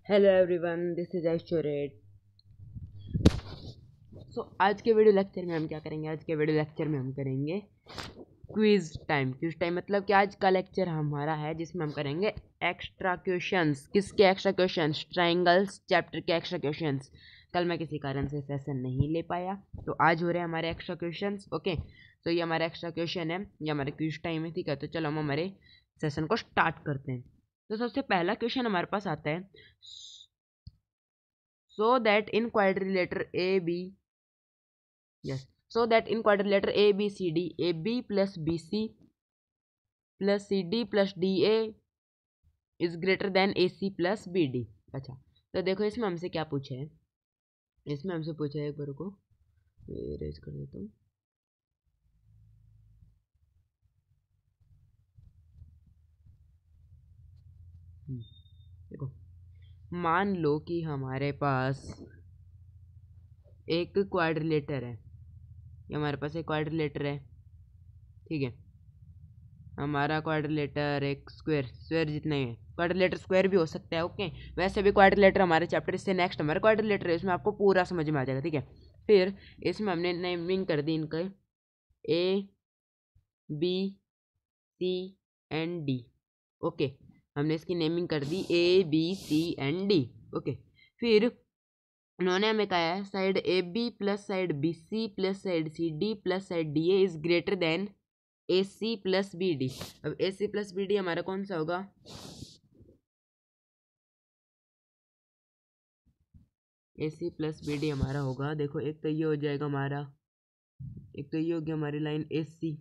Hello everyone, this is ऐश्वर्य। आज के video lecture में हम क्या करेंगे? आज के वीडियो लेक्चर में हम करेंगे क्विज टाइम मतलब कि आज का लेक्चर हमारा है जिसमें हम करेंगे एक्स्ट्रा क्वेश्चंस। किसके एक्स्ट्रा क्वेश्चंस? ट्रायंगल्स चैप्टर के एक्स्ट्रा क्वेश्चंस। कल मैं किसी कारण से सेशन नहीं ले पाया, तो आज हो रहे हैं हमारे एक्स्ट्रा क्वेश्चंस। ओके, तो ये हमारा एक्स्ट्रा क्वेश्चन है, ये हमारे क्विज टाइम है। ठीक है, तो चलो हम हमारे सेशन को स्टार्ट करते हैं। तो सबसे पहला क्वेश्चन हमारे पास आता है, so that in quadrilateral AB, yes, so that in quadrilateral ABCD, AB plus BC plus CD plus DA is greater than AC plus BD। अच्छा, तो देखो इसमें हमसे क्या पूछा है। इसमें हमसे पूछा है, एक बार को इरेज कर देता हूँ। देखो, मान लो कि हमारे पास एक क्वाड्रिलेटर है। ये हमारे पास एक क्वाड्रिलेटर है, ठीक है। हमारा क्वाड्रिलेटर एक स्क्वायर जितना ही है। क्वाड्रिलेटर स्क्वायर भी हो सकता है, ओके। वैसे भी क्वाड्रिलेटर हमारे चैप्टर से नेक्स्ट हमारा क्वाड्रिलेटर है, इसमें आपको पूरा समझ में आ जाएगा, ठीक है। फिर इसमें हमने नेमिंग कर दी इनका A B C and D. Okay, हमने इसकी नेमिंग कर दी A B C and D. Okay, फिर उन्होंने हमें कहा है side A B plus side B C plus side C D plus side D A is greater than A C plus B D. अब A C plus B D हमारा कौन सा होगा? A C plus B D हमारा होगा, देखो एक तो ये हो जाएगा हमारा, एक तो ये होगी हमारी लाइन ए सी,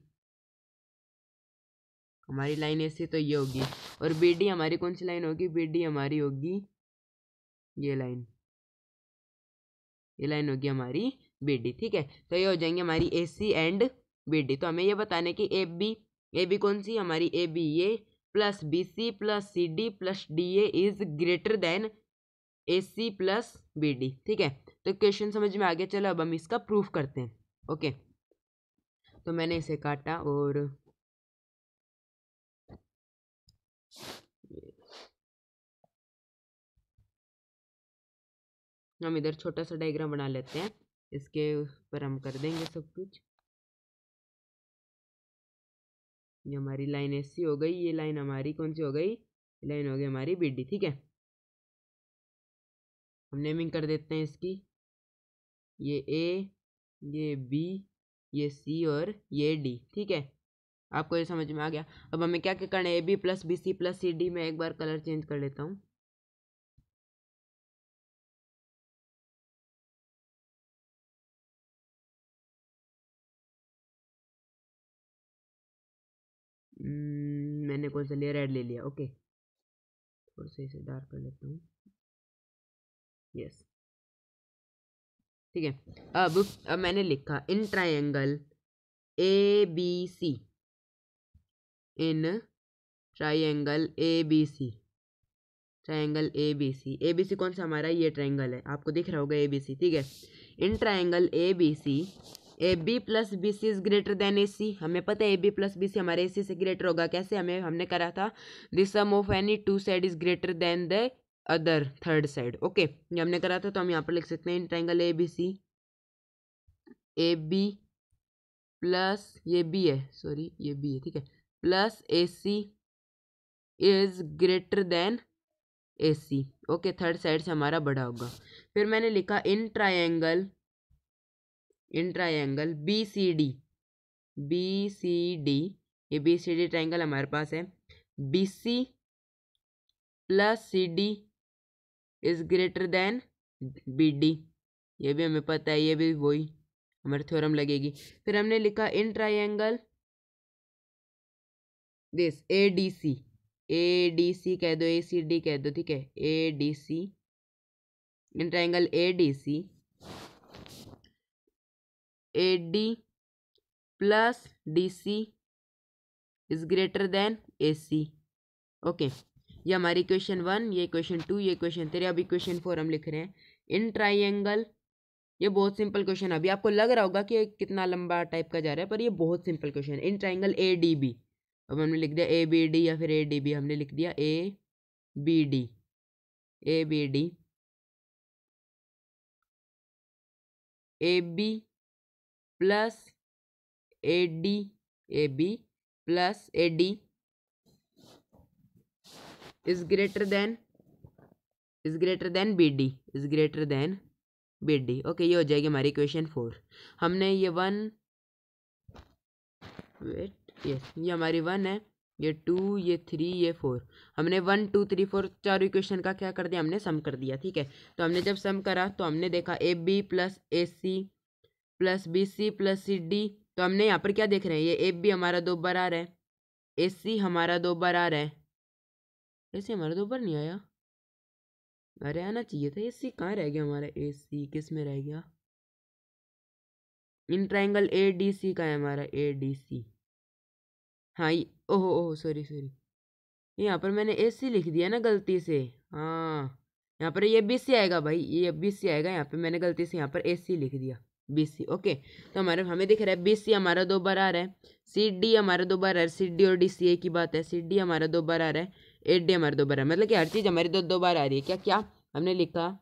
हमारी लाइन ए सी तो ये होगी। और बी डी हमारी कौन सी लाइन होगी? बी डी हमारी होगी ये लाइन, ये लाइन होगी हमारी बी डी, ठीक है। तो ये हो जाएंगे हमारी ए सी एंड बी डी। तो हमें ये बताने की ए बी कौन सी? हमारी ए बी ये plus B C plus C D plus D A is greater than A C plus B D, ठीक है। तो क्वेश्चन समझ में आ गया। चलो अब हम इसका प्रूफ करते हैं। ओके, तो मैंने इसे काटा और हम इधर छोटा सा डायग्राम बना लेते हैं, इसके ऊपर हम कर देंगे सब कुछ। ये हमारी लाइन ए सी हो गई, ये लाइन हमारी कौन सी हो गई? लाइन हो गई हमारी बी डी, ठीक है। हम नेमिंग कर देते हैं इसकी, ये ए, ये बी, ये सी और ये डी, ठीक है। आपको ये समझ में आ गया। अब हमें क्या क्या करना है? ए B plus B C plus C D में एक बार कलर चेंज कर लेता हूँ। मैंने कौन सा लिया? रेड ले लिया, ओके। थोड़ा सा इसे डार्क कर लेता हूँ, यस, ठीक है। अब मैंने लिखा in triangle A B C, in triangle A B C, triangle A B C कौन सा हमारा? ये ट्रायंगल है, आपको दिख रहा होगा ए बी सी, ठीक है। In triangle A B C A B plus B C is greater than A C. हमें पता है ए बी प्लस बी सी हमारे ए सी से ग्रेटर होगा। कैसे? हमने करा था this sum of any two side is greater than the other third side. Okay, ये हमने करा था, तो हम यहाँ पर लिख सकते हैं in triangle A B C, A B plus ये बी है, सॉरी ये बी है, ठीक है, plus A C is greater than A C. Okay, third side से हमारा बड़ा होगा। फिर मैंने लिखा in triangle B C D, B C D, ये बी सी डी ट्रायंगल हमारे पास है। B C plus C D is greater than B D, ये भी हमें पता है, ये भी वही हमारे थ्योरम लगेगी। फिर हमने लिखा in triangle this A D C कह दो, ए सी डी कह दो, ठीक है, A D C, in triangle A D C A D plus D C is greater than A C. Okay, ये हमारी क्वेश्चन 1, ये क्वेश्चन 2, ये क्वेश्चन 3। अभी क्वेश्चन 4 हम लिख रहे हैं इन ट्रायंगल। ये बहुत सिंपल क्वेश्चन, अभी आपको लग रहा होगा कि कितना लंबा टाइप का जा रहा है, पर ये बहुत सिंपल क्वेश्चन है। In triangle A D B, अब हमने लिख दिया ए बी डी या फिर ए डी बी, हमने लिख दिया A B D, A B D, A B plus A D, A B plus A D is greater than B D, is greater than B D. Okay, ये हो जाएगी हमारी equation 4। हमने ये 1 वेट यस, ये हमारी 1 है, ये 2, ये 3, ये 4। हमने 1 2 3 4 चारों इक्वेशन का क्या कर दिया, हमने सम कर दिया। ठीक है, तो हमने जब सम करा तो हमने देखा A B plus A C plus B C plus C D. तो हमने यहाँ पर क्या देख रहे हैं, ये ए बी हमारा 2 बार आ रहा है, ए सी हमारा 2 बार आ रहा है, ए सी हमारा 2 बार नहीं आया, अरे आना चाहिए था। ए सी कहाँ रह गया हमारा, ए सी किस में रह गया, इन ट्राइंगल ए डी सी का है हमारा, ए डी सी। हाँ ये ओहो ओहो सॉरी सॉरी, यहाँ पर मैंने ए सी लिख दिया ना गलती से। हाँ, यहाँ पर ये बी सी आएगा भाई, ये बी सी आएगा, यहाँ पे मैंने गलती से यहाँ पर ए सी लिख दिया, बी सी। ओके, तो हमारे हमें दिख रहा है बी सी हमारा 2 बार आ रहा है, सी डी हमारा 2 बार आ रहा है, सी डी और डी सी एक ही बात है, सी डी हमारा 2 बार आ रहा है, ए डी हमारा 2 बार आ रहा है, मतलब कि हर चीज़ हमारी 2 बार आ रही है। क्या क्या हमने लिखा,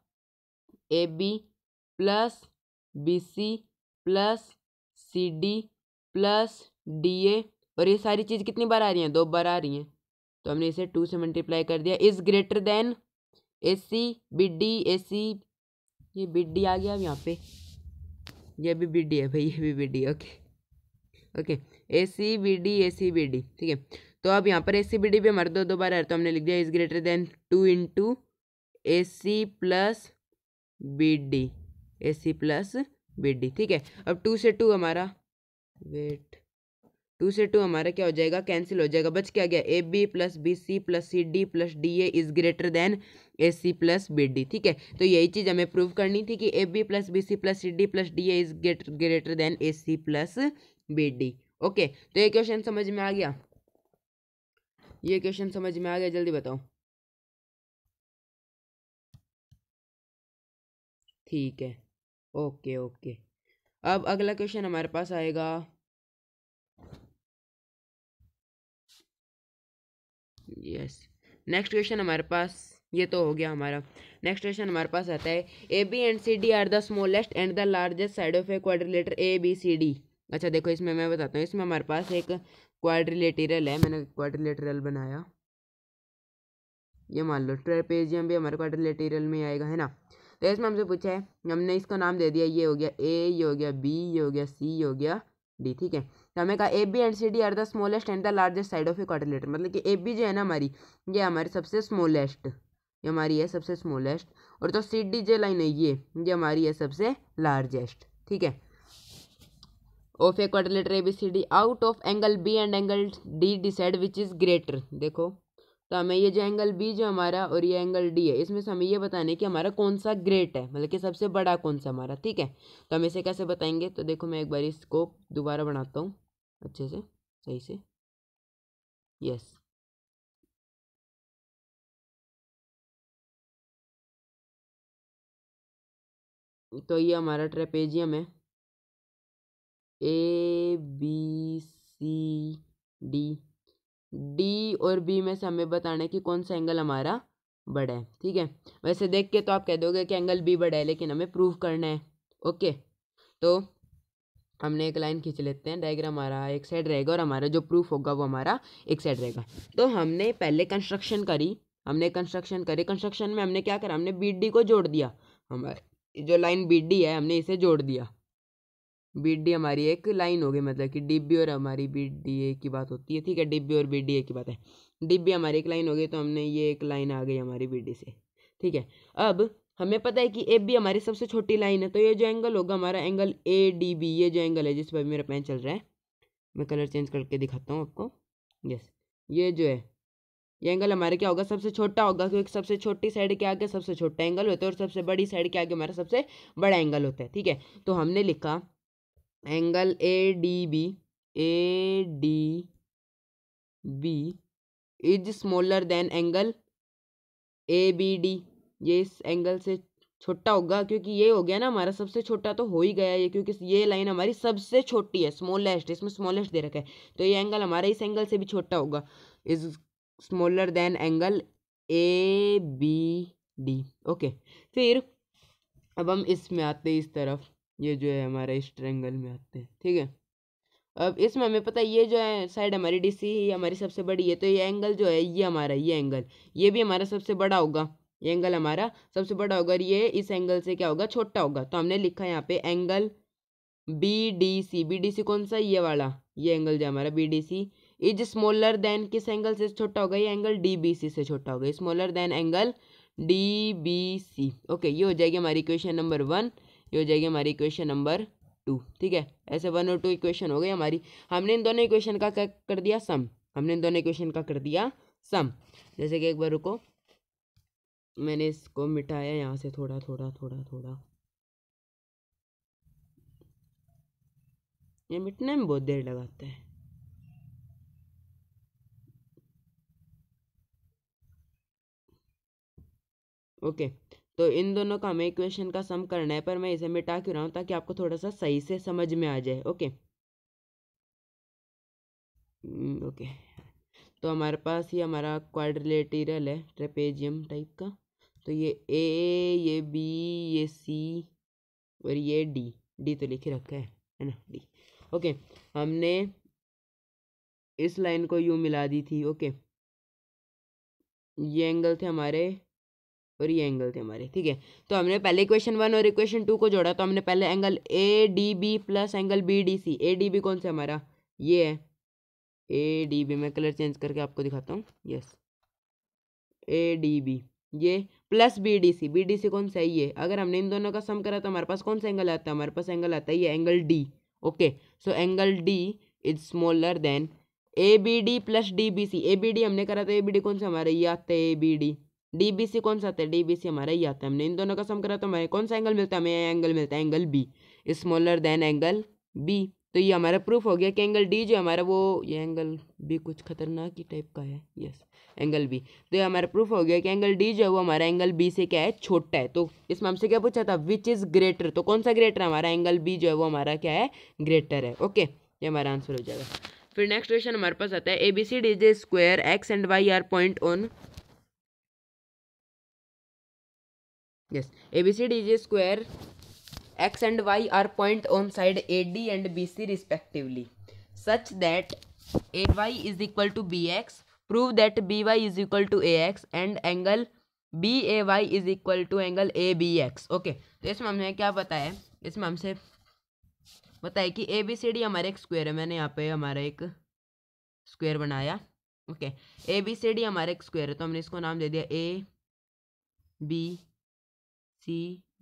A B plus B C plus C D plus D A, और ये सारी चीज़ कितनी बार आ रही हैं, 2 बार आ रही हैं, तो हमने इसे 2 से मल्टीप्लाई कर दिया। Is greater than A C B D, A C, ये बी डी आ गया अब यहाँ पे, ये भी बी डी है भाई, ये भी B D. Okay okay, A C B D, A C B D. ठीक है, तो अब यहाँ पर ए सी बी डी भी हमारे 2 बार आ रहा है, तो हमने लिख दिया is greater than 2 into A C plus B D, A C plus B D. ठीक है, अब 2 से 2 हमारा, वेट, 2 से 2 हमारा क्या हो जाएगा, कैंसिल हो जाएगा, बच क्या गया, A B plus B C plus C D plus D A is greater than A C plus B D. ठीक है, तो यही चीज़ हमें प्रूव करनी थी कि A B plus B C plus C D plus D A is greater than A C plus B D. Okay, तो ये क्वेश्चन समझ में आ गया, ये क्वेश्चन समझ में आ गया, जल्दी बताओ। ठीक है, ओके ओके, अब अगला क्वेश्चन हमारे पास आएगा, यस, नेक्स्ट क्वेश्चन हमारे पास, ये तो हो गया हमारा। नेक्स्ट क्वेश्चन हमारे पास आता है, ए B and C D are the smallest and the largest side of a quadrilateral A B C D. अच्छा देखो, इसमें मैं बताता हूँ, इसमें हमारे पास एक क्वाड्रिलेटरल है, मैंने क्वाड्रिलेटरल बनाया, ये मान लो ट्रेपेजियम भी हमारे क्वाड्रिलेटरल में आएगा, है ना। तो इसमें हमसे पूछा है, हमने इसका नाम दे दिया, ये हो गया ए, ये हो गया बी, ये हो गया सी, ये हो गया डी। ठीक है, तो हमें कहा A B and C D are the smallest and the largest side of a quadrilateral, मतलब कि ए बी जो है ना हमारी, ये हमारी सबसे स्मॉलेस्ट, ये हमारी है सबसे स्मॉलेस्ट, और जो सी डी जो लाइन है ये हमारी है सबसे लार्जेस्ट। ठीक है, of a quadrilateral A B C D out of angle B and angle D decide which is greater. देखो, तो हमें ये जो एंगल बी जो हमारा और ये एंगल डी है, इसमें से हमें ये बताना है कि हमारा कौन सा ग्रेट है, मतलब कि सबसे बड़ा कौन सा हमारा। ठीक है, तो हम इसे कैसे बताएंगे, तो देखो मैं एक बार इसको दोबारा बनाता हूँ अच्छे से, सही से, यस। तो ये हमारा trapezium A, A B C D, डी और बी में से हमें बताना है कि कौन सा एंगल हमारा बड़ा है। ठीक है, वैसे देख के तो आप कह दोगे कि एंगल बी बड़ा है, लेकिन हमें प्रूव करना है। ओके, तो हमने एक लाइन खींच लेते हैं, डायग्राम हमारा एक साइड रहेगा और हमारा जो प्रूफ होगा वो हमारा एक साइड रहेगा। तो हमने पहले कंस्ट्रक्शन करी, कंस्ट्रक्शन में हमने क्या करा, हमने बी डी को जोड़ दिया, हमारे जो लाइन बी डी है हमने इसे जोड़ दिया, बी डी हमारी एक लाइन हो गई, मतलब कि डी बी और हमारी बी डी ए की बात होती है। ठीक है, डी बी और बी डी ए की बात है, डी बी हमारी एक लाइन हो गई, तो हमने ये एक लाइन आ गई हमारी बी डी से। ठीक है, अब हमें पता है कि ए बी हमारी सबसे छोटी लाइन है, तो ये जो एंगल होगा हमारा एंगल ए डी बी, ये जो एंगल है जिस पर मेरा पेन चल रहा है, मैं कलर चेंज करके दिखाता हूँ आपको, यस, ये जो है ये एंगल हमारे क्या होगा, सबसे छोटा होगा, क्योंकि सबसे छोटी साइड के आगे सबसे छोटा एंगल होता है और सबसे बड़ी साइड के आगे हमारा सबसे बड़ा एंगल होता है। ठीक है, तो हमने लिखा angle A D B, A D B is smaller than angle A B D, ये इस एंगल से छोटा होगा, क्योंकि ये हो गया ना हमारा सबसे छोटा, तो हो ही गया ये, क्योंकि ये लाइन हमारी सबसे छोटी है, स्मॉलेस्ट, इसमें स्मॉलेस्ट दे रखा है, तो ये एंगल हमारा इस एंगल से भी छोटा होगा, is smaller than angle A B D. Okay, फिर अब हम इसमें आते हैं इस तरफ, ये जो है हमारा इस ट्रायंगल में आते हैं, ठीक है। अब इसमें हमें पता है ये जो है साइड हमारी डी सी ये हमारी सबसे बड़ी है, तो ये एंगल जो है ये हमारा ये एंगल ये भी हमारा सबसे बड़ा होगा, ये एंगल हमारा सबसे बड़ा होगा और ये इस एंगल से क्या होगा, छोटा होगा। तो हमने लिखा है यहाँ पे angle B D C. B D C कौन सा, ये वाला, ये एंगल जो हमारा B D C is smaller than, किस एंगल से छोटा होगा, ये एंगल डी बी सी से छोटा होगा, smaller than angle D B C. Okay, ये हो जाएगी हमारी इक्वेशन नंबर 1, ये हो जाएगी हमारी इक्वेशन नंबर 2, ठीक है। ऐसे 1 और 2 इक्वेशन हो गई हमारी। हमने इन दोनों इक्वेशन का क्या कर दिया, सम। हमने इन दोनों इक्वेशन का कर दिया सम। जैसे कि एक बार रुको, मैंने इसको मिटाया यहाँ से थोड़ा थोड़ा थोड़ा थोड़ा, ये मिटने में बहुत देर लगाता है। ओके, तो इन दोनों का हमें इक्वेशन का सम करना है, पर मैं इसे मिटा क्यों रहा हूँ, ताकि आपको थोड़ा सा सही से समझ में आ जाए। ओके ओके, तो हमारे पास ये हमारा क्वाड्रिलेटरल है, ट्रेपेजियम टाइप का। तो ये ए, ये बी, ये सी और ये डी। डी तो लिख ही रखा है ना, डी। ओके, हमने इस लाइन को यूं मिला दी थी। ओके, ये एंगल थे हमारे और ये एंगल थे हमारे, ठीक है। तो हमने पहले इक्वेशन 1 और इक्वेशन 2 को जोड़ा, तो हमने पहले angle A D B plus angle B D C. A D B कौन सा हमारा, ये है ए डी बी। मैं कलर चेंज करके आपको दिखाता हूँ। यस, ए डी बी ये plus B D C. B D C कौन सा है, ये। अगर हमने इन दोनों का सम करा तो हमारे पास कौन सा एंगल आता है, हमारे पास एंगल आता है ये angle D. Okay, so angle D is smaller than A B D plus D B C. A B D हमने करा तो ए बी डी कौन सा हमारा, ये आता है ए B D. D B C कौन सा आता है, डी बी सी हमारा ये आता है। हमने इन दोनों का सम करा तो हमें कौन सा एंगल मिलता है, हमें एंगल मिलता है angle B smaller than angle B. तो ये हमारा प्रूफ हो गया कि एंगल डी जो हमारा वो, ये एंगल बी कुछ खतरनाक ही टाइप का है। Yes, angle B. तो ये हमारा प्रूफ हो गया कि एंगल डी जो है वो हमारा एंगल बी से क्या है, छोटा है। तो इसमें हमसे क्या पूछा था, विच इज ग्रेटर। तो कौन सा ग्रेटर है, हमारा एंगल बी जो है वो हमारा क्या है, ग्रेटर है। ओके, ये हमारा आंसर हो जाएगा। फिर नेक्स्ट क्वेश्चन हमारे पास आता है ए बी सी डी जे square X and Y are point on, yes, A B C D जे square x and y are point on side AD and BC respectively, such that AY is equal to BX. Prove that BY is equal to AX and angle BAY is equal to angle ABX. Okay, तो इसमें हमने क्या बताया, इसमें हमसे बताया कि ABCD हमारा एक स्क्वायर है। मैंने यहाँ पे हमारा एक स्क्वायर बनाया। ओके, ABCD हमारा एक स्क्वायर है, तो हमने इसको नाम दे दिया ABC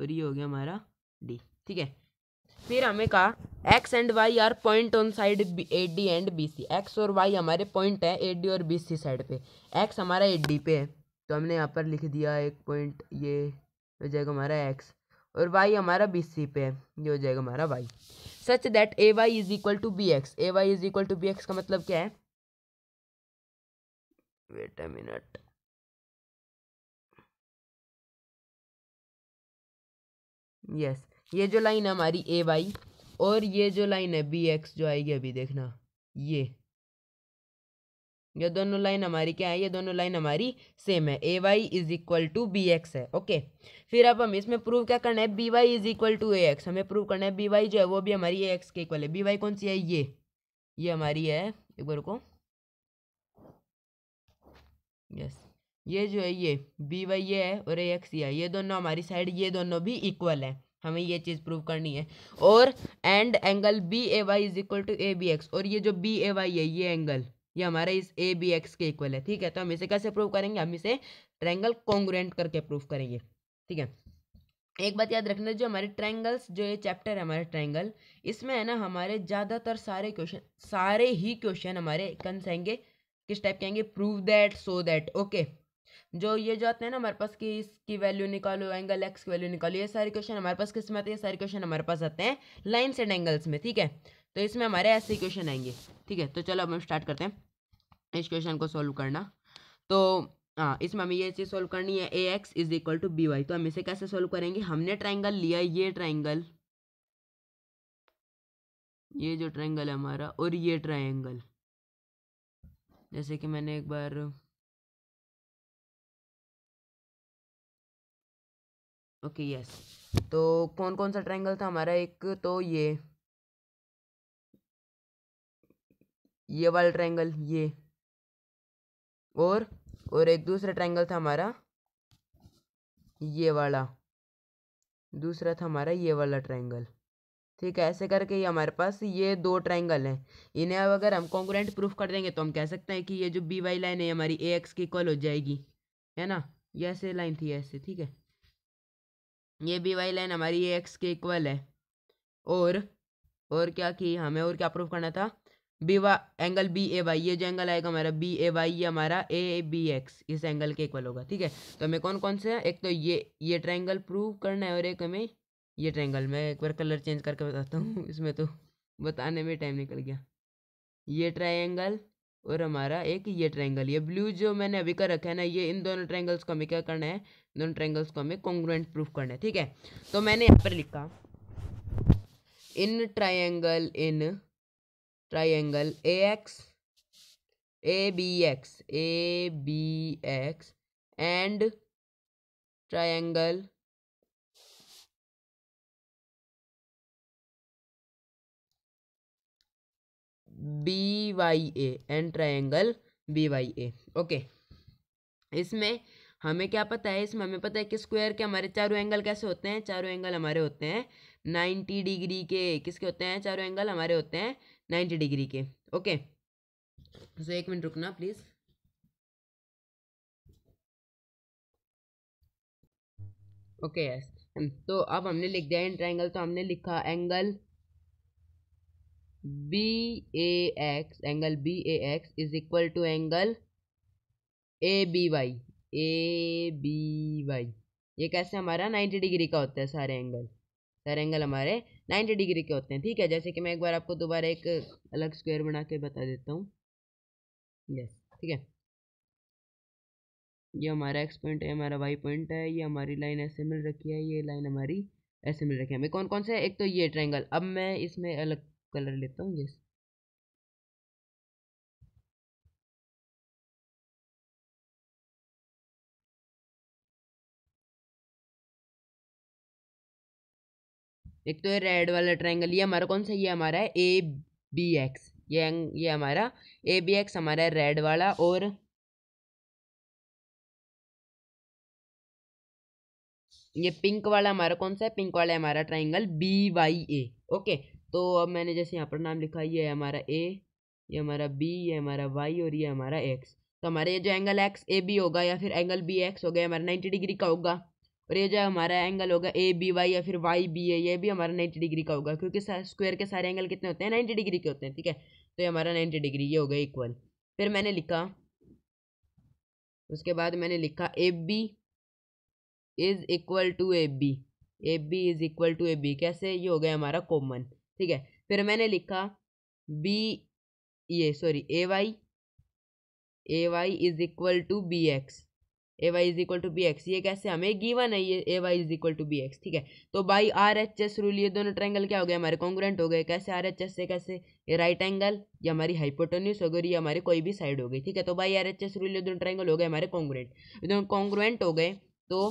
और ये हो गया हमारा D, ठीक है। फिर हमें कहा X and Y are point on side A D and B C. X और वाई हमारे पॉइंट है ए डी और बी सी साइड पे। एक्स हमारा ए डी पे है, तो हमने यहाँ पर लिख दिया एक पॉइंट, ये हो जाएगा हमारा एक्स, और वाई हमारा बी सी पे है, ये हो जाएगा हमारा Y. Such that A Y is equal to B X. A Y is equal to B X का मतलब क्या है, वेट अ मिनट, यस, ये जो लाइन है हमारी ए वाई और ये जो लाइन है बी एक्स जो आएगी अभी देखना, ये दोनों लाइन हमारी क्या है, ये दोनों लाइन हमारी सेम है। A Y is equal to B X है। ओके, फिर अब हम इसमें प्रूव क्या करना है, B Y is equal to A X. हमें प्रूव करना है बी वाई जो है वो भी हमारी ए एक्स के इक्वल है। बी वाई कौन सी है, ये हमारी है, एक बार को, यस, ये जो है ये बी वाई ये है और ए एक्स ये है, ये दोनों हमारी साइड ये दोनों भी इक्वल है। हमें ये चीज़ प्रूव करनी है। और and angle B A Y is equal to A B X, और ये जो बी ए वाई है ये एंगल ये हमारा इस ए बी एक्स के इक्वल है, ठीक है। तो हम इसे कैसे प्रूव करेंगे, हम इसे ट्रायंगल कॉन्ग्रुएंट करके प्रूव करेंगे, ठीक है। एक बात याद रखना, जो हमारे ट्रायंगल्स जो ये चैप्टर है हमारे ट्रायंगल, इसमें है ना हमारे ज़्यादातर सारे ही क्वेश्चन हमारे कौन से आएंगे, किस टाइप के आएंगे, prove that, so that. Okay, जो ये जो आते हैं ना हमारे पास कि इसकी वैल्यू निकालो, एंगल एक्स की वैल्यू निकालो, ये सारे क्वेश्चन हमारे पास किस में आते हैं, सारे क्वेश्चन हमारे पास आते हैं लाइन्स एंड एंगल्स में, ठीक है। तो इसमें हमारे ऐसे क्वेश्चन आएंगे, ठीक है। तो चलो अब हम स्टार्ट करते हैं इस क्वेश्चन को सॉल्व करना। तो हाँ, इसमें हमें ये चीज़ सॉल्व करनी है, A X is equal to B Y. तो हम इसे कैसे सॉल्व करेंगे, हमने ट्राइंगल लिया, ये ट्राइंगल, ये जो ट्राइंगल है हमारा और ये ट्राइंगल, जैसे कि मैंने एक बार ओके यस। तो कौन कौन सा ट्रायंगल था हमारा? एक तो ये वाला ट्रायंगल, ये, और एक दूसरा ट्रायंगल था हमारा ये वाला, दूसरा था हमारा ये वाला ट्रायंगल। ठीक है, ऐसे करके ये हमारे पास ये दो ट्रायंगल हैं। इन्हें अब अगर हम कॉन्ग्रुएंट प्रूफ कर देंगे तो हम कह सकते हैं कि ये जो बी वाई लाइन है हमारी ए एक्स की इक्वल हो जाएगी, है ना। ये ऐसे लाइन थी ऐसे, ठीक है, ये बी वाई लाइन हमारी ए एक्स के इक्वल है। और और क्या कि हमें और क्या प्रूफ करना था? B Y angle B A Y, ये जो एंगल आएगा हमारा बी ए वाई, ये हमारा ए बी एक्स इस एंगल के इक्वल होगा। ठीक है, तो हमें कौन कौन से, एक तो ये ट्रायंगल प्रूव करना है और एक हमें ये ट्रायंगल, मैं एक बार कलर चेंज करके बताता हूँ इसमें तो बताने में टाइम निकल गया। ये ट्रायंगल और हमारा एक ये ट्रायंगल, ये ब्लू जो मैंने अभी कर रखा है ना, ये इन दोनों ट्रायंगल्स को हमें क्या करना है? दोनों ट्रायंगल्स को हमें कॉन्ग्रुएंट प्रूफ करना है। ठीक है, तो मैंने यहाँ पर लिखा in triangle A B X and triangle B Y A and triangle B Y A. Okay, इसमें हमें क्या पता है? इसमें हमें पता है कि स्क्वायर के हमारे चारों एंगल कैसे होते हैं? चारों एंगल हमारे होते हैं 90 डिग्री के। किसके होते हैं? चारों एंगल हमारे होते हैं 90 डिग्री के। ओके, तो एक मिनट रुकना प्लीज। ओके यस, तो अब हमने लिख दिया इन ट्रायंगल, तो हमने लिखा angle B angle B A X is equal to angle A B Y. ये कैसे हमारा 90 डिग्री का होता है? सारे एंगल हमारे 90 डिग्री के होते हैं। ठीक है, जैसे कि मैं एक बार आपको दोबारा एक अलग स्क्वायर बना के बता देता हूँ। यस, ठीक है, ये हमारा एक्स पॉइंट है, हमारा वाई पॉइंट है, ये हमारी लाइन ऐसे मिल रखी है, ये लाइन हमारी ऐसे मिल रखी है। हमें कौन कौन से? एक तो ये ट्रायंगल, अब मैं इसमें अलग कलर लेता हूँ। यस, एक तो ये रेड वाला ट्रायंगल, ये हमारा कौन सा? ये हमारा है ए बी एक्स, ये हमारा ए बी एक्स हमारा है रेड वाला। और ये पिंक वाला हमारा कौन सा है? पिंक वाला है हमारा triangle B Y A. Okay, तो अब मैंने जैसे यहाँ पर नाम लिखा, ये है हमारा ए, ये हमारा बी, ये हमारा वाई और ये हमारा एक्स। तो हमारे ये जो एंगल एक्स ए बी होगा या फिर एंगल बी एक्स हो गया हमारा 90 डिग्री का होगा। और ये जो हमारा एंगल होगा ए बी वाई या फिर वाई बी ए, ये भी हमारा 90 डिग्री का होगा, क्योंकि स्क्वायर के सारे एंगल कितने होते हैं? 90 डिग्री के होते हैं। ठीक है, तो ये हमारा 90 डिग्री ये हो गया इक्वल। फिर मैंने लिखा, उसके बाद मैंने लिखा A B is equal to A B is equal to A B. कैसे? ये हो गया हमारा कॉमन। ठीक है, फिर मैंने लिखा बी, ये sorry A Y is equal to B X, A Y is equal to B X. ये कैसे? हमें गिवन है ये A Y is equal to B X. ठीक है, तो by R H S rule ये दोनों ट्रायंगल क्या हो गए? हमारे कॉन्ग्रुएंट हो गए। कैसे आर एच एस से? कैसे? ये राइट एंगल, ये हमारी हाइपोटेन्यूज हो गई, ये हमारी कोई भी साइड हो गई। ठीक है, तो by R H S rule ये दोनों ट्रायंगल हो गए हमारे कॉन्ग्रुएंट। ये दोनों कॉन्ग्रुएंट हो गए तो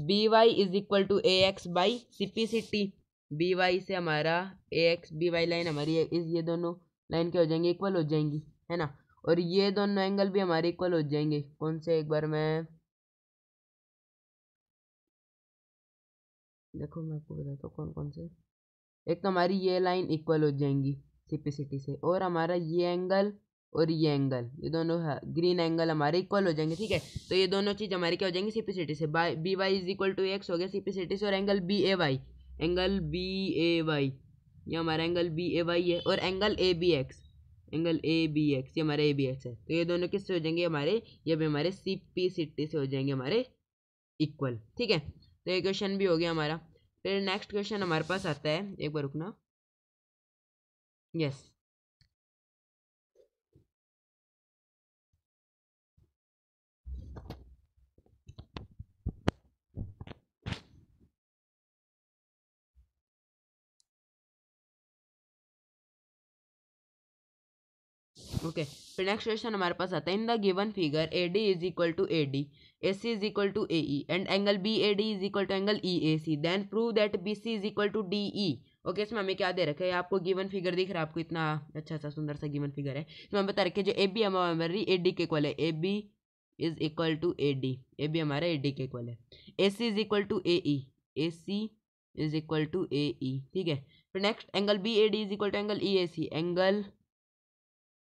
B Y is equal to A X by CPCT. B Y से हमारा A X B Y line हमारी ये दोनों लाइन क्या हो जाएंगे? इक्वल हो जाएंगी, है ना। और ये दोनों एंगल भी हमारे इक्वल हो जाएंगे। कौन से? एक बार मैं देखो, मैं आपको बताता हूँ कौन कौन से। एक तो हमारी ये लाइन इक्वल हो जाएंगी सिपिसिटी से, और हमारा ये एंगल ये दोनों ग्रीन एंगल हमारे इक्वल हो जाएंगे। ठीक है, तो ये दोनों चीज हमारी क्या हो जाएंगी? सिपिसिटी से। By B Y is equal to X हो गया सिपिसिटी से, और एंगल बी ए वाई, ये हमारा एंगल बी ए वाई है, और एंगल ए बी एक्स ये हमारा ए बी एक्स है। तो ये दोनों किससे हो जाएंगे? हमारे ये भी हमारे सिपिसिटी से हो जाएंगे हमारे इक्वल। ठीक है, तो ये क्वेश्चन भी हो गया हमारा। फिर नेक्स्ट क्वेश्चन हमारे पास आता है, एक बार रुकना। यस, ओके, फिर नेक्स्ट क्वेश्चन हमारे पास आता है, in the given figure A D is equal to A D, A C is equal to A E and angle B A D is equal to angle E A C, then prove that B C is equal to D E. Okay, इसमें हमें क्या दे रखा है, आपको given figure दिख रहा है, आपको इतना अच्छा सा सुंदर सा गिवन फिगर है, इसमें हम बता रखे जो ए बी हमारी ए डी के इक्वल है, ए B is equal to A D, A B हमारा ए डी के इक्वल है, A C is equal to A E, A C is equal to A E, ठीक है। फिर next angle B A D is equal to angle E A C, angle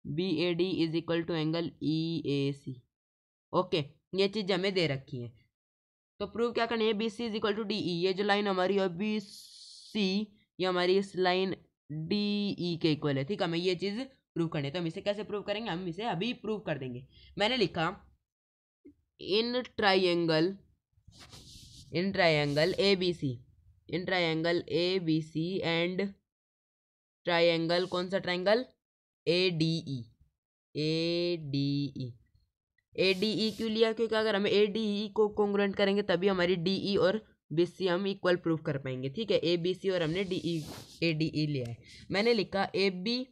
B A D is equal to angle E A C. Okay, ये चीज हमें दे रखी है, तो prove क्या करनी है, B C is equal to D E, ये जो लाइन हमारी है बी सी, ये हमारी इस लाइन डी ई के इक्वल है, ठीक है। हमें ये चीज प्रूव करनी है, तो हम इसे कैसे प्रूव करेंगे, हम इसे अभी प्रूव कर देंगे। मैंने लिखा in triangle A B C, in triangle A B C and triangle, कौन सा triangle, A D E, A D E, A D E क्यों लिया, क्योंकि अगर हम ए डी ई को कॉन्ग्रुएंट करेंगे तभी हमारी डी ई और बी सी हम इक्वल प्रूव कर पाएंगे, ठीक है। ए बी सी और हमने डी ई ए डी ई लिया है। मैंने लिखा A B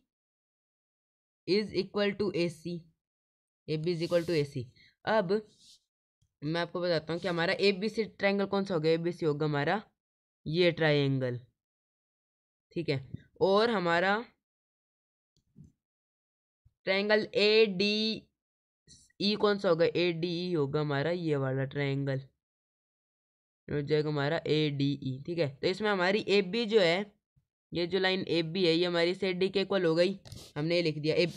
is equal to A C, A B is equal to A C. अब मैं आपको बताता हूँ कि हमारा ए बी सी ट्राइंगल कौन सा होगा, ए बी सी होगा हमारा ये ट्राइंगल, ठीक है। और हमारा ट्राइंगल ए डी ई कौन सा होगा, ए डी ई होगा हमारा ये वाला ट्राइंगल, हो जाएगा हमारा ए डी ई, ठीक है। तो इसमें हमारी ए बी जो है, ये जो लाइन ए बी है, ये हमारी से डी के इक्वल हो गई, हमने ये लिख दिया ए,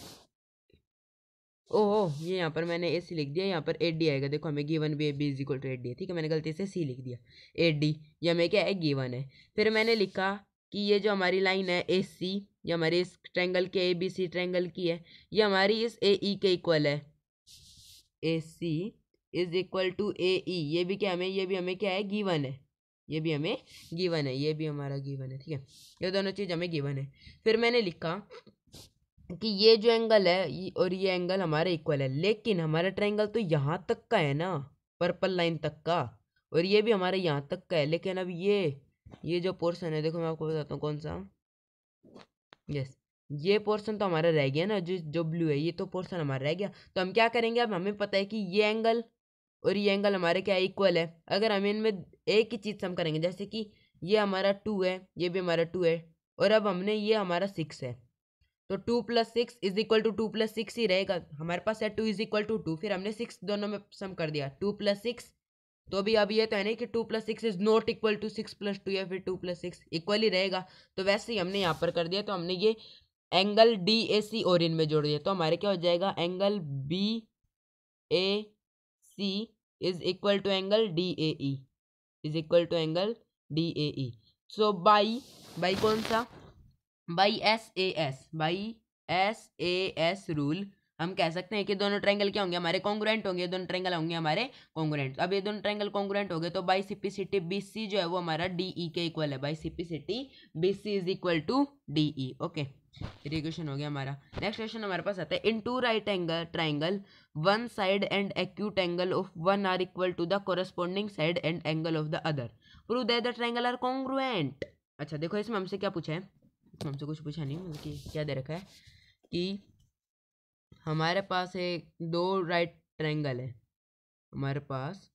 ओहो ये यहाँ पर मैंने ए सी लिख दिया, यहाँ पर ए डी आएगा, देखो हमें गिवन भी A B is equal to A D है, ठीक है। मैंने गलती से सी लिख दिया, ए डी ये हमें क्या है, गिवन है। फिर मैंने लिखा कि ये जो हमारी लाइन है ए सी, ये हमारे इस ट्रायंगल के ए बी सी ट्रायंगल की है, ये हमारी इस ए ई के इक्वल है, A C is equal to A ई, ये भी क्या हमें, ये भी हमें क्या है, गिवन है, ये भी हमें गिवन है, ये भी हमारा गिवन है, ठीक है। ये दोनों चीज़ हमें गिवन है। फिर मैंने लिखा कि ये जो एंगल है और ये एंगल हमारे इक्वल है, लेकिन हमारा ट्रायंगल तो यहाँ तक का है ना, पर्पल लाइन तक का, और ये भी हमारे यहाँ तक का है, लेकिन अब ये जो पोर्शन है, देखो मैं आपको बताता हूँ कौन सा, यस ये पोर्शन तो हमारा रह गया ना, जो ब्लू है, ये तो पोर्शन हमारा रह गया। तो हम क्या करेंगे, अब हमें पता है कि ये एंगल और ये एंगल हमारे क्या इक्वल है, अगर हम इनमें एक ही चीज़ सम करेंगे, जैसे कि ये हमारा 2 है, ये भी हमारा 2 है, और अब हमने ये हमारा 6 है, तो 2 + 6 इज इक्वल टू 2 + 6 ही रहेगा, हमारे पास है 2 इज इक्वल टू 2, फिर हमने 6 दोनों में सम कर दिया, 2 + 6, तो अभी अब ये तो है नहीं कि 2 + 6 इज नॉट इक्वल टू 6 + 2 या फिर 2 + 6 इक्वल ही रहेगा, तो वैसे ही हमने यहाँ पर कर दिया, तो हमने ये एंगल डी ए सी और इनमें जोड़ दिया, तो हमारे क्या हो जाएगा, angle B A C is equal to angle D A E, is equal to angle D A E. So by कौन सा, by S A S rule हम कह सकते हैं कि दोनों ट्रायंगल क्या होंगे, हमारे कॉन्ग्रुएंट होंगे, दोनों ट्रायंगल होंगे हमारे कॉन्ग्रुएंट। अब ये दोनों ट्रायंगल कॉन्ग्रुएंट हो गए, तो बाई सिपिसिटी बी सी जो है वो हमारा डी ई के इक्वल है, by CPCT B C is equal to D E. Okay, ये क्वेश्चन हो गया हमारा। नेक्स्ट क्वेश्चन हमारे पास आता है, in two right angle triangle one side and acute angle of one are equal to the corresponding side and angle of the other, prove that the triangle are congruent. अच्छा देखो, इसमें हमसे क्या पूछा है, हमसे कुछ पूछा नहीं, मतलब कि क्या दे रखा है कि हमारे पास एक दो राइट ट्रायंगल है, हमारे पास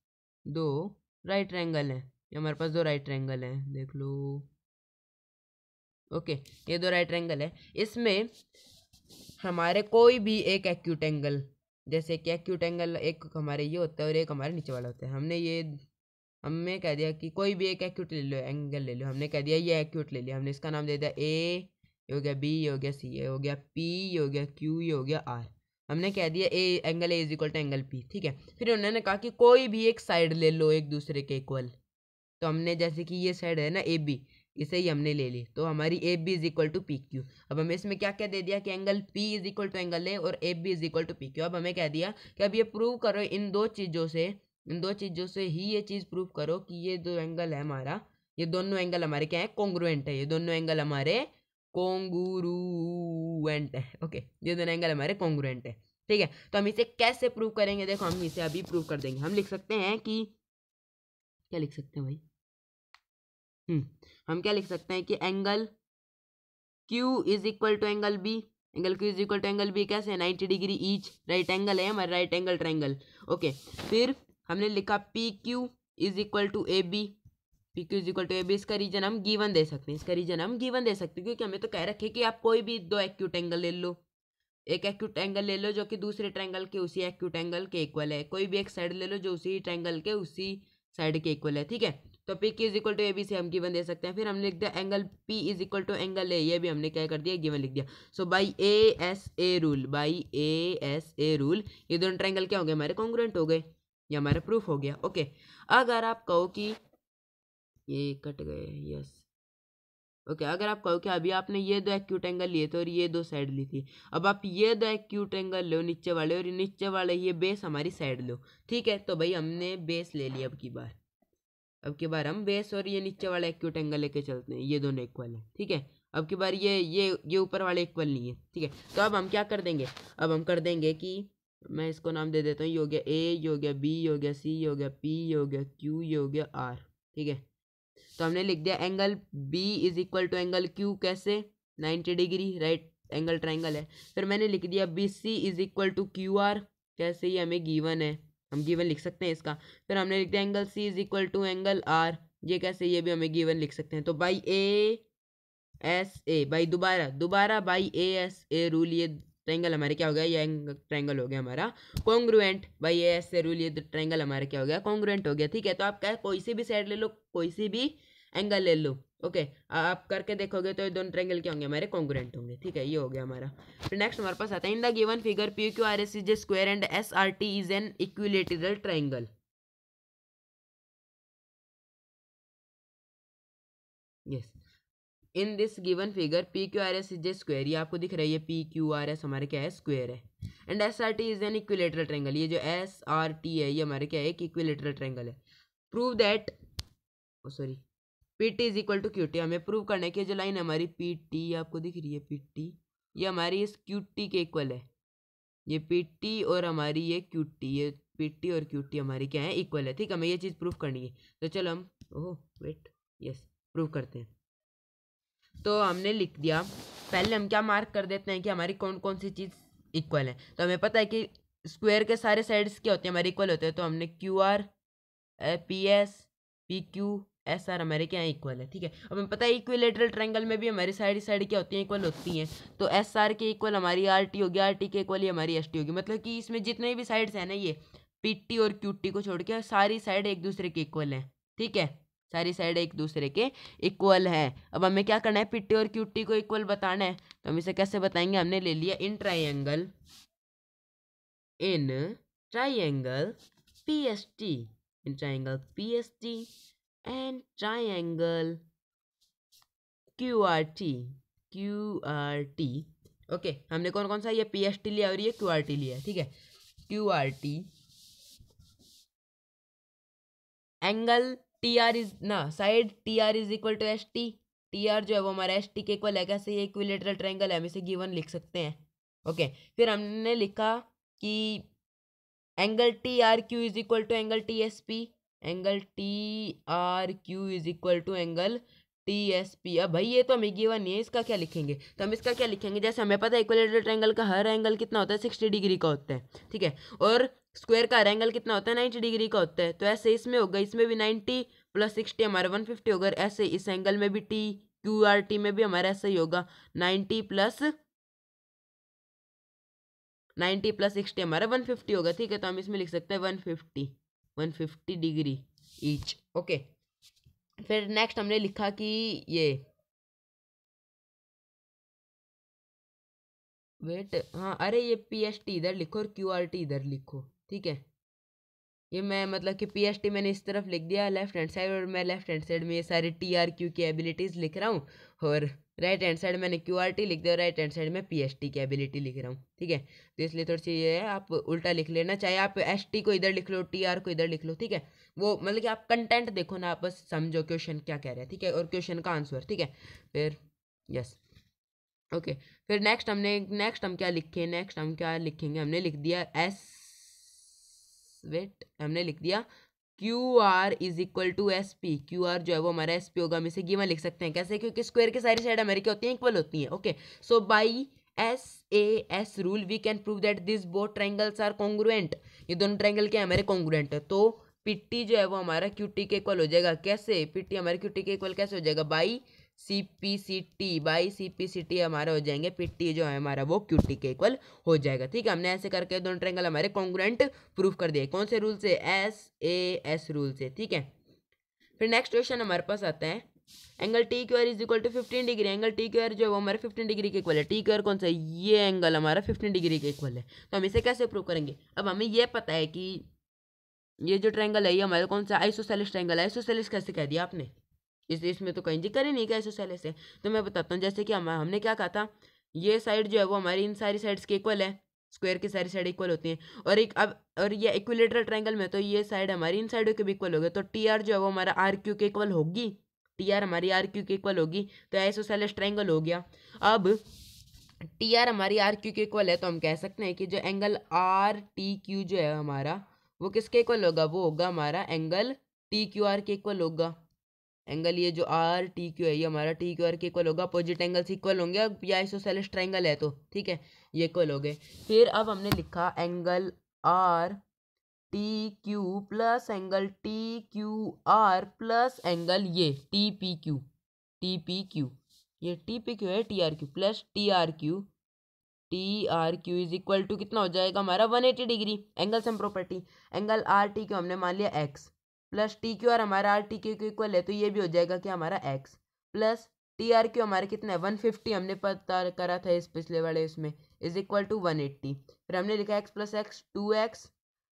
दो राइट ट्रायंगल है, हमारे पास दो राइट ट्रायंगल है, देख लो। ओके, ये दो राइट ट्रायंगल है, इसमें हमारे कोई भी एक एक्यूट एंगल, जैसे कि एक्यूट एंगल एक हमारे ये होता है और एक हमारे नीचे वाला होता है, हमने कह दिया कि कोई भी एक एक्यूट ले लो, एंगल ले लो, हमने कह दिया ये एक्यूट ले लिया, हमने इसका नाम दे दिया ए, ये हो गया बी, ये हो गया सी, ये हो गया पी, ये हो गया क्यू, ये हो गया आर, हमने कह दिया A angle A is equal to angle P, ठीक है। फिर उन्होंने कहा कि कोई भी एक साइड ले लो एक दूसरे के इक्वल, तो हमने जैसे कि ये साइड है ना ए बी, इसे ही हमने ले ली, तो हमारी A B is equal to P Q. अब हमें इसमें क्या क्या दे दिया कि angle P is equal to angle A और A B is equal to P Q. अब हमें कह दिया कि अब ये प्रूव करो इन दो चीज़ों से ही ये चीज़ प्रूव करो कि ये दो एंगल है हमारा, ये दोनों एंगल हमारे क्या है, कॉन्ग्रुएंट है, ये दोनों एंगल हमारे कॉन्ग्रुएंट है। ओके, ये दोनों एंगल हमारे कॉन्ग्रुएंट है, ठीक है। तो हम इसे कैसे प्रूव करेंगे, देखो हम इसे अभी प्रूव कर देंगे। हम लिख सकते हैं कि क्या लिख सकते हैं भाई, हम क्या लिख सकते हैं कि angle Q is equal to angle B, angle Q is equal to angle B कैसे है 90 डिग्री ईच, राइट एंगल है हमारा, राइट एंगल ट्रायंगल। ओके, फिर हमने लिखा P Q is equal to A B, P Q is equal to A B, इसका reason हम given दे सकते हैं, इसका रीजन हम गिवन दे सकते हैं, क्योंकि हमें तो कह रखे कि आप कोई भी दो एक्यूट एंगल ले लो, एक एक्यूट एंगल ले लो जो कि दूसरे ट्रायंगल के उसी एक्यूट एंगल के इक्वल है, कोई भी एक साइड ले लो जो उसी ट्रायंगल के उसी साइड के इक्वल है, ठीक है। तो P Q is equal to A B से हम गिवन दे सकते हैं। फिर हमने लिख दिया angle P is equal to angle A, ये भी हमने क्या कर दिया, गिवन लिख दिया। So by A S A rule, by A S A rule ये दोनों ट्रायंगल क्या हो गए हमारे, कॉन्ग्रुएंट हो गए, ये हमारा प्रूफ हो गया। ओके, अगर आप कहो कि ये कट गए, यस ओके, अगर आप कहो कि अभी आपने ये दो एक्यूट एंगल लिए थे और ये दो साइड ली थी, अब आप ये दो एक्यूट एंगल लो नीचे वाले और नीचे वाले ये बेस हमारी साइड लो, ठीक है। तो भाई हमने बेस ले लिया, अब की बार हम बेस और ये नीचे वाला एक्यूट एंगल लेके चलते हैं, ये दोनों इक्वल है, ठीक है। अब की बार ये ऊपर वाले इक्वल नहीं है, ठीक है। तो अब हम क्या कर देंगे, अब हम कर देंगे कि मैं इसको नाम दे देता हूँ, ये हो गया ए, ये हो गया बी, ये हो गया सी, ये हो गया पी, ये हो गया क्यू, ये हो गया आर, ठीक है। तो हमने लिख दिया angle B is equal to angle Q, कैसे 90 डिग्री, राइट एंगल ट्राइंगल है। फिर मैंने लिख दिया B C is equal to Q R, कैसे ये हमें गिवन है, हम गिवन लिख सकते हैं इसका। फिर हमने लिख दिया angle C is equal to angle R, ये कैसे, ये भी हमें गिवन लिख सकते हैं। तो बाई ए एस ए, बाई दोबारा by A S A rule, ये ट्रायंगल हमारे क्या हो गया, ये ट्रायंगल हो गया हमारा congruent, by A S A rule ये ट्रायंगल हमारे क्या हो गया, कॉन्ग्रुएंट हो गया, ठीक है। तो आप क्या कोई सी भी साइड ले लो, कोई सी भी एंगल ले लो, ओके, आप करके देखोगे तो ये दोनों ट्रायंगल क्या होंगे हमारे, कॉन्ग्रुएंट होंगे, ठीक है। ये हो गया हमारा। फिर नेक्स्ट हमारे पास आता है in the given figure P Q R S is a square and S R T is an equilateral triangle. Yes, in this given figure P Q R S is a square, ये आपको दिख रहा है, ये P Q R S हमारे क्या है, square है, and S R T is an equilateral triangle, ये जो एस आर टी है ये हमारे क्या है, एक इक्विलेटरल ट्रायंगल है। Prove that, sorry, P T is equal to Q T, हमें प्रूव करने की जो लाइन हमारी पी टी आपको दिख रही है, पी टी ये हमारी इस क्यू टी के इक्वल है, ये पी टी और हमारी ये क्यू टी, ये पी टी और क्यू टी हमारी क्या है, इक्वल है, ठीक है। हमें ये चीज़ प्रूव करनी है, तो चलो हम ओह वेट, यस प्रूव करते हैं। तो हमने लिख दिया, पहले हम क्या मार्क कर देते हैं कि हमारी कौन कौन सी चीज़ इक्वल है। तो हमें पता है कि स्क्वायर के सारे साइड्स क्या होते हैं, हमारे इक्वल होते हैं। तो हमने Q R, P S, P Q, S R हमारे क्या इक्वल है, ठीक है। अब हमें पता है इक्विलेटरल ट्रायंगल में भी हमारी साइड क्या होती हैं, इक्वल होती हैं। तो एस आर के इक्वल हमारी आर टी होगी, आर टी के इक्वल ही हमारी एस टी होगी, मतलब कि इसमें जितने भी साइड्स हैं ना, ये पी टी और क्यू टी को छोड़ के सारी साइड एक दूसरे के इक्वल हैं, ठीक है, सारी साइड एक दूसरे के इक्वल है। अब हमें क्या करना है, पी टी और क्यू टी को इक्वल बताना है। तो हम इसे कैसे बताएंगे, हमने ले लिया in triangle P S T, in triangle PST and triangle QRT। Okay, हमने कौन कौन सा, ये PST लिया और ये QRT लिया, ठीक है। QRT एंगल TR इज ना, side TR is equal to ST, TR जो है वो हमारा ST के इक्वल है, कैसे, ये इक्विलेटरल ट्रायंगल है, हम इसे गिवन लिख सकते हैं। ओके, फिर हमने लिखा कि angle TRQ is equal to angle TSP, angle TRQ is equal to angle TSP। अब भाई ये तो हमें गिवन नहीं है, इसका क्या लिखेंगे, तो हम इसका क्या लिखेंगे, जैसे हमें पता है इक्विलेटरल ट्रायंगल का हर एंगल कितना होता है, 60 डिग्री का होता है, ठीक है। और स्क्वायर का हर एंगल कितना होता है, 90 डिग्री का होता है। तो ऐसे इसमें होगा, इसमें भी 90 प्लस 60 हमारा 150 होगा। ऐसे इस एंगल में भी QRT में भी हमारा ऐसा ही होगा, 90 प्लस 60 हमारा 150 होगा, ठीक है। तो हम इसमें लिख सकते हैं 150 डिग्री ईच। ओके, फिर नेक्स्ट हमने लिखा कि ये वेट, हाँ अरे ये PST इधर लिखो और QRT इधर लिखो, ठीक है। ये मैं मतलब कि PST मैंने इस तरफ लिख दिया लेफ्ट हैंड साइड, और मैं लेफ्ट हैंड साइड में ये सारे TRQ की एबिलिटीज़ लिख रहा हूँ, और राइट हैंड साइड मैंने QRT लिख दिया, और राइट हैंड साइड में PST की एबिलिटी लिख रहा हूँ, ठीक है। तो इसलिए थोड़ी सी ये है, आप उल्टा लिख लेना, चाहे आप ST को इधर लिख लो, TR को इधर लिख लो, ठीक है। वो मतलब कि आप कंटेंट देखो ना, आप बस समझो क्वेश्चन क्या कह रहे हैं, ठीक है, और क्वेश्चन का आंसर, ठीक है। फिर यस ओके, फिर नेक्स्ट हम क्या लिखे, नेक्स्ट हम क्या लिखेंगे, हमने लिख दिया हमने लिख दिया QR is equal to SP। QR जो है वो हमारा SP होगा, हम इसे गिवन लिख सकते हैं, कैसे, क्योंकि स्क्वायर की सारी साइड हमारी क्या होती हैं, इक्वल होती हैं। Okay, so by SAS rule we can prove that this both triangles are congruent, ये दोनों ट्रायंगल के हमारे कॉन्ग्रुएंट है। तो PT जो है वो हमारा QT के इक्वल हो जाएगा। कैसे? PT हमारे QT के इक्वल कैसे हो जाएगा? बाई CPCT हमारा हो जाएंगे, PT जो है हमारा वो QT के इक्वल हो जाएगा। ठीक है, हमने ऐसे करके दोनों ट्रायंगल हमारे कॉन्ग्रुएंट प्रूव कर दिए। कौन से रूल से? SAS रूल से। ठीक है, फिर नेक्स्ट क्वेश्चन हमारे पास आता है angle T Q R is equal to 15 degree. Angle T Q R जो है वो हमारे 15 डिग्री के इक्वल है। टी क्यू आर कौन सा है? ये एंगल हमारा 15 डिग्री के इक्वल है। तो हम इसे कैसे प्रूव करेंगे? अब हमें ये पता है कि ये जो ट्रायंगल है ये हमारे कौन सा? आइसोसेलेस ट्रायंगल है। आइसोसेलेस कैसे कह दिया आपने? इसमें तो कहीं जिक्र ही नहीं किया आइसोसेलेस है। तो मैं बताता हूँ, जैसे कि हमने क्या कहा था, ये साइड जो है वो हमारी इन सारी साइड्स के इक्वल है, स्क्वायर की सारी साइड इक्वल होती हैं। और ये इक्विलेटरल ट्रायंगल में तो ये साइड हमारी इन साइडों के भी इक्वल होगी। तो टी आर जो है वो हमारा आर क्यू के इक्वल होगी, टी आर हमारी आर क्यू के इक्वल होगी। तो आइसोसेलेस ट्रायंगल हो गया। अब टी आर हमारी आर क्यू के इक्वल है, तो हम कह सकते हैं कि जो एंगल आर टी क्यू जो है हमारा वो किसके इक्वल होगा? वो होगा हमारा एंगल टी क्यू आर के इक्वल होगा। एंगल ये जो आर टी क्यू है ये हमारा टी क्यू आर के इक्वल होगा। अपोजिट एंगल्स इक्वल होंगे। अब ये आइसोसेलेस ट्रायंगल है तो ठीक है, ये इक्वल हो गए। फिर अब हमने लिखा angle R T Q plus angle T Q R plus angle ये टी पी क्यू, ये टी पी क्यू है T R Q plus T R Q is equal to कितना हो जाएगा हमारा? 180 degree. Angle sum property, angle R T Q हमने मान लिया X plus T Q R हमारा आर टी क्यू के इक्वल है, तो ये भी हो जाएगा कि हमारा x plus T R Q हमारा कितना है? 150 हमने पता करा था इस पिछले वाले इसमें, इज इक्वल टू 180। फिर हमने लिखा X plus X 2x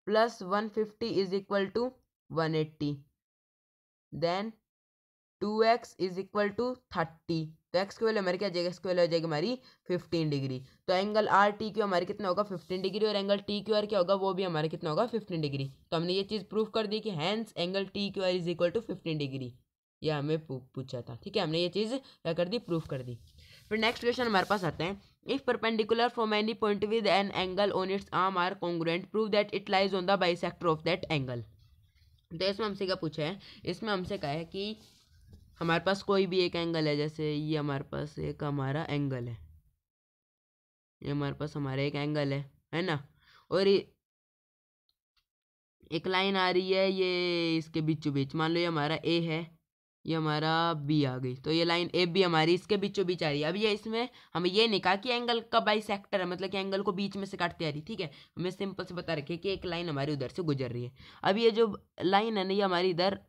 plus 150 is equal to 180, then 2x is equal to 30। तो x की वैल्यू हमारी क्या जाएगा? इसकी वैल्यू हो जाएगी हमारी 15 डिग्री। तो एंगल आर टी क्यू हमारे कितना होगा? 15 डिग्री। और एंगल टी क्यू आर क्या होगा? वो भी हमारे कितना होगा? 15 डिग्री। तो हमने ये चीज़ प्रूव कर दी कि hence angle T Q R is equal to 15 degree. ये हमें पूछा था। ठीक है, हमने ये चीज़ क्या कर दी? प्रूव कर दी। फिर नेक्स्ट क्वेश्चन हमारे पास आते हैं, if perpendicular from any point with an angle on its arm are congruent prove that it lies on the bisector of that angle. तो इसमें हमसे क्या पूछा है? इसमें हमसे कहा है कि हमारे पास कोई भी एक एंगल है, जैसे ये हमारे पास एक हमारा एंगल है, ये हमारे पास हमारा एक एंगल है ना, और एक लाइन आ रही है ये इसके बीचों बीच, मान लो ये हमारा ए है, ये हमारा बी आ गई, तो ये लाइन ए बी हमारी इसके बीचों बीच आ रही है। अब ये इसमें हमें ये नहीं कहा कि एंगल का बाइसेक्टर है, मतलब कि एंगल को बीच में से काटती आ रही। ठीक है, हमें सिंपल से बता रखे कि एक लाइन हमारी उधर से गुजर रही है। अब ये जो लाइन है ना, ये हमारी इधर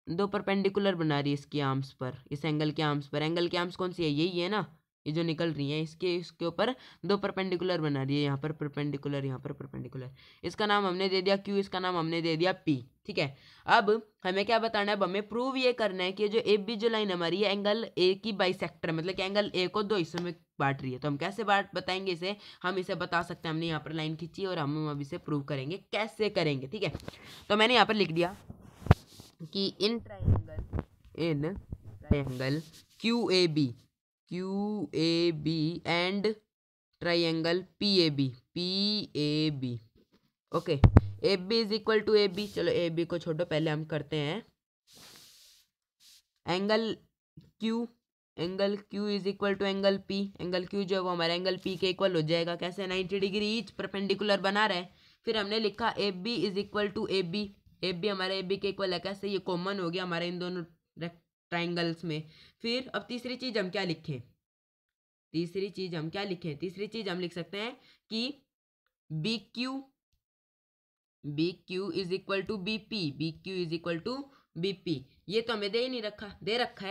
दो परपेंडिकुलर बना रही है इसकी आर्म्स पर, इस एंगल के आर्म्स पर। एंगल की आर्म्स कौन सी है? यही है ना, ये जो निकल रही है इसके ऊपर दो परपेंडिकुलर बना रही है, यहाँ पर परपेंडिकुलर, यहाँ पर परपेंडिकुलर। इसका नाम हमने दे दिया क्यू, इसका नाम हमने दे दिया पी। ठीक है, अब हमें क्या बताना है? अब हमें प्रूव ये करना है कि जो ए बी जो लाइन हमारी है एंगल ए की बाइसेक्टर, मतलब कि एंगल ए को दो हिस्सों में बांट रही है। तो हम कैसे बताएंगे इसे? हम इसे बता सकते हैं, हमने यहाँ पर लाइन खींची और हम अब इसे प्रूव करेंगे। कैसे करेंगे? ठीक है, तो मैंने यहाँ पर लिख दिया कि in triangle Q A B and triangle P A B, okay, A B is equal to A B. चलो ए बी को छोड़ो, पहले हम करते हैं angle Q is equal to angle P. Angle Q जो है वो हमारे एंगल पी के इक्वल हो जाएगा। कैसे? 90 डिग्री ईच परपेंडिकुलर बना रहे। फिर हमने लिखा A B is equal to A B हमारे ए बी के इक्वल है। कैसे? ये कॉमन हो गया हमारे इन दोनों ट्राइंगल्स में। फिर अब तीसरी चीज हम क्या लिखें? तीसरी चीज हम लिख सकते हैं कि B Q is equal to B P. ये तो हमें दे रखा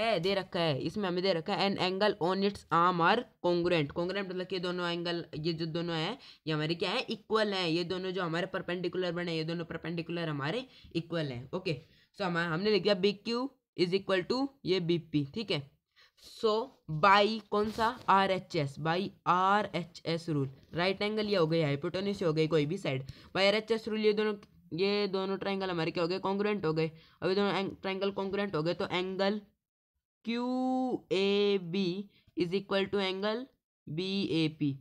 है, इसमें हमें दे रखा है an angle on its arm are congruent मतलब कि दोनों एंगल, ये जो दोनों है ये हमारे क्या है? इक्वल है। ये दोनों जो हमारे परपेंडिकुलर बने, ये दोनों परपेंडिकुलर हमारे इक्वल हैं। ओके, सो हमने लिख दिया B Q is equal to ये बी पी। ठीक है, सो बाई कौन सा? By R H S rule, right angle ये हो गई, हाइपोटेन्यूज हो गई कोई भी side, by R H S rule ये दोनों ट्रायंगल हमारे क्या हो गए? कॉन्ग्रुएंट हो गए। अभी दोनों ट्रायंगल कॉन्ग्रुएंट हो गए, तो angle Q A B is equal to angle B A P.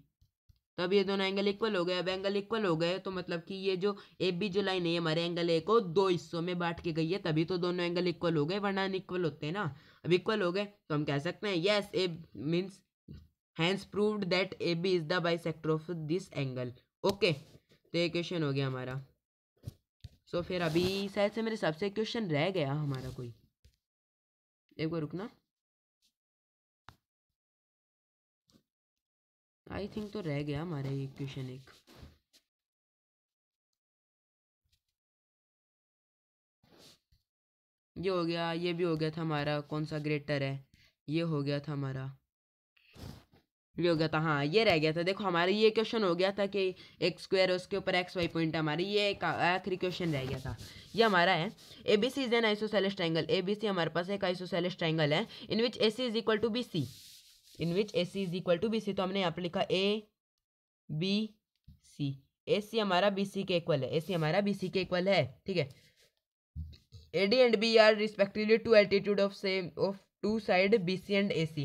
तब ये दोनों एंगल इक्वल हो गए। अब एंगल इक्वल हो गए तो मतलब कि ये जो ए बी जो लाइन है हमारे एंगल ए को दो हिस्सों में बांट के गई है, तभी तो दोनों एंगल इक्वल हो गए, वरना अनइक्वल होते हैं ना। अब इक्वल हो गए तो हम कह सकते हैं yes A means hence proved that A B is the bisector of this angle. Okay, तो ये क्वेश्चन हो गया हमारा। सो फिर अभी शायद से मेरे हिसाब से क्वेश्चन रह गया हमारा कोई, एक बार रुकना, आई थिंक तो रह गया हमारा ये क्वेश्चन एक। ये हो गया, ये भी हो गया था हमारा, कौन सा ग्रेटर है, ये हो गया था हमारा, ये हो गया था, हाँ ये रह गया था। देखो हमारा ये क्वेश्चन हो गया था कि एक स्क्वायर है उसके ऊपर एक्स वाई पॉइंट है हमारी, ये एक आखिरी क्वेश्चन रह गया था। ये हमारा है ABC is an isosceles triangle. ABC हमारे पास एक आइसोसेलेस ट्रायंगल है in which AC is equal to B C, in which AC is equal to B C. तो हमने यहाँ पे लिखा ए बी सी, ए सी हमारा बी सी के इक्वल है, ए सी हमारा बी सी के इक्वल है, ठीक है। AD and B are respectively two altitude of two side BC and AC।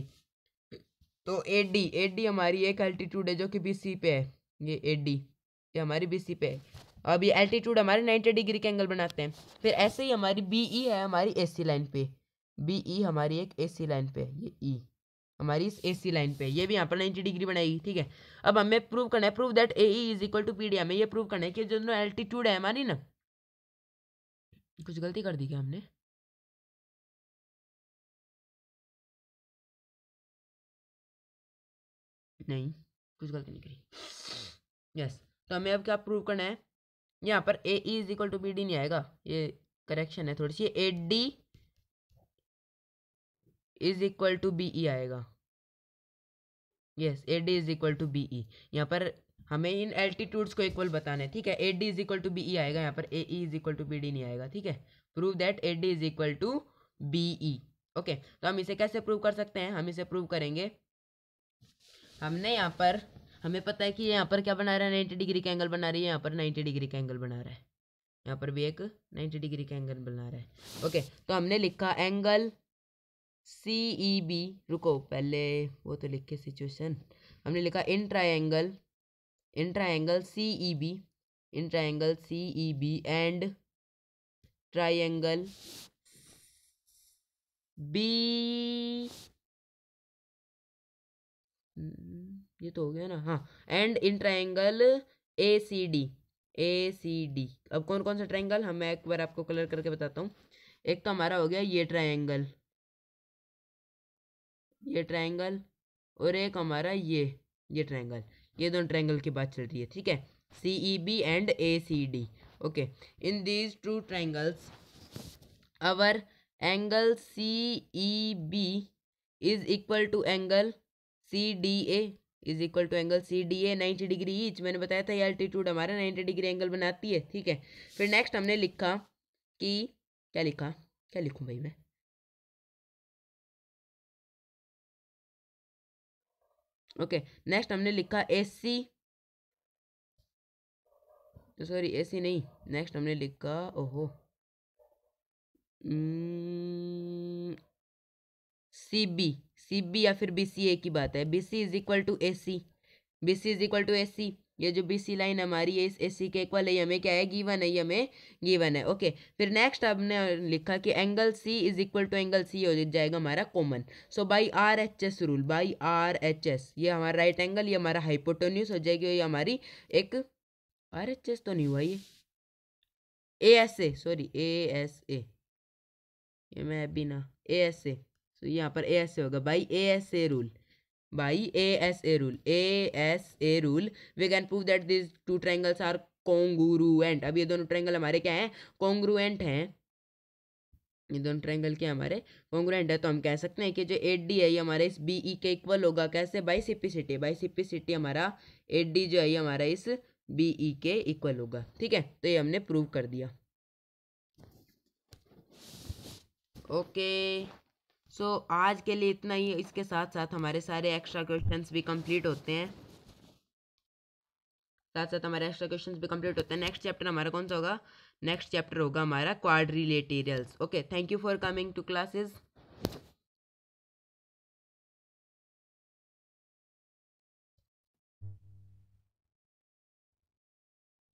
तो AD हमारी एक एल्टीट्यूड है जो कि BC पे है, ये AD ये हमारी BC पे है। अब ये एल्टीट्यूड हमारे 90 डिग्री के एंगल बनाते हैं। फिर ऐसे ही हमारी BE है हमारी AC लाइन पे, BE हमारी एक AC लाइन पे, ये E हमारी इस AC लाइन पे, ये भी यहाँ पर 90 डिग्री बनाएगी, ठीक है। अब हमें प्रूव करना है, prove that AE is equal to PD। हमें ये प्रूव करना है कि जो एल्टीट्यूड है हमारी ना, कुछ गलती कर दी क्या हमने, नहीं कुछ गलती नहीं करी, यस। तो हमें अब क्या प्रूव करना है, यहाँ पर A E is equal to B D नहीं आएगा, ये करेक्शन है थोड़ी सी, A D is equal to B E आएगा, yes A D is equal to B E. यहाँ पर हमें इन एल्टीट्यूड्स को इक्वल बताना है, ठीक है। A D is equal to B E आएगा, यहाँ पर A E is equal to B D नहीं आएगा, ठीक है। Prove that A D is equal to B E. Okay, तो हम इसे कैसे प्रूव कर सकते हैं, हम इसे प्रूव करेंगे, हमने यहाँ पर, हमें पता है कि यहाँ पर क्या बना रहा है, 90 डिग्री का एंगल बना रही है, यहाँ पर 90 डिग्री का एंगल बना रहा है, यहाँ पर भी एक 90 डिग्री का एंगल बना रहा है। ओके, तो हमने लिखा एंगल सी ई बी, रुको पहले वो तो लिख के सिचुएशन, हमने लिखा in triangle C E B, in triangle C E B and triangle B, ये तो हो गया ना, हाँ, and in triangle A C D. अब कौन कौन सा ट्रायंगल, हम मैं एक बार आपको कलर करके बताता हूँ। एक तो हमारा हो गया ये ट्रायंगल, और एक हमारा ये ट्रायंगल, ये दोनों ट्रायंगल की बात चल रही है, ठीक है। C E B and A C D. Okay, in these two triangles our angle C E B is equal to angle C D A, is equal to angle C D A 90 degree each. मैंने बताया था ये altitude हमारा 90 degree angle बनाती है, ठीक है। फिर नेक्स्ट हमने लिखा कि क्या लिखा, क्या लिखूं भाई मैं, ओके नेक्स्ट हमने लिखा एस सी, सॉरी ए सी नहीं, नेक्स्ट हमने लिखा, ओहो सी बी या फिर बी सी, ए की बात है, B C is equal to A C, B C is equal to A C. ये जो बी सी लाइन हमारी है इस ए सी के इक्वल है, ये हमें क्या है, गिवन है, ये हमें गिवन है। ओके, फिर नेक्स्ट हमने लिखा कि angle C is equal to angle C हो जाएगा हमारा common. So by R H S rule, by R H S, ये हमारा राइट एंगल, ये हमारा हाइपोटेन्यूज हो जाएगी, ये हमारी एक आर एच एस तो नहीं हुआ, ये ए एस ए, सॉरी ए एस ए, ये मैं अभी ना ए एस ए, तो यहाँ पर ए एस ए होगा, by A S A rule, by ASA rule we can prove that these two triangles are congruent। अब ये दोनों ट्रायंगल हमारे क्या हैं, congruent हैं, ये दोनों ट्रायंगल क्या हमारे congruent है। तो हम कह सकते हैं कि जो AD है ये हमारे इस BE के इक्वल होगा, कैसे, बाई सिपिसिटी हमारा AD जो है ये हमारा इस BE के इक्वल होगा, ठीक है। तो ये हमने प्रूव कर दिया। ओके, सो आज के लिए इतना ही, इसके साथ साथ हमारे सारे एक्स्ट्रा क्वेश्चंस भी कंप्लीट होते हैं, नेक्स्ट चैप्टर हमारा कौन सा होगा, नेक्स्ट चैप्टर होगा हमारा quadrilaterals. Okay, thank you for coming to classes.